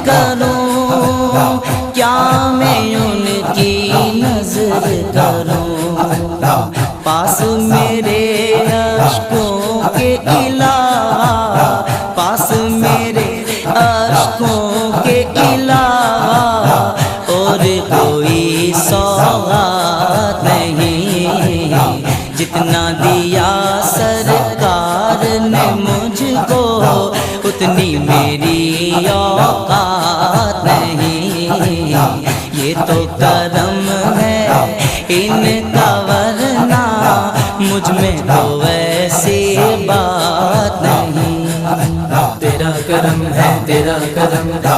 کروں، کیا میں ان کی نظر کروں، پاس میرے اشکوں کے علاوہ، پاس میرے اشکوں کے علاوہ اور کوئی سوغات نہیں، جتنا دیا سرکار نے مجھ کو اتنی میری اوقات نہیں، یہ تو کرم ہے ان کا ورنہ مجھ میں تو ایسی بات نہیں، تیرا کرم ہے تیرا کرم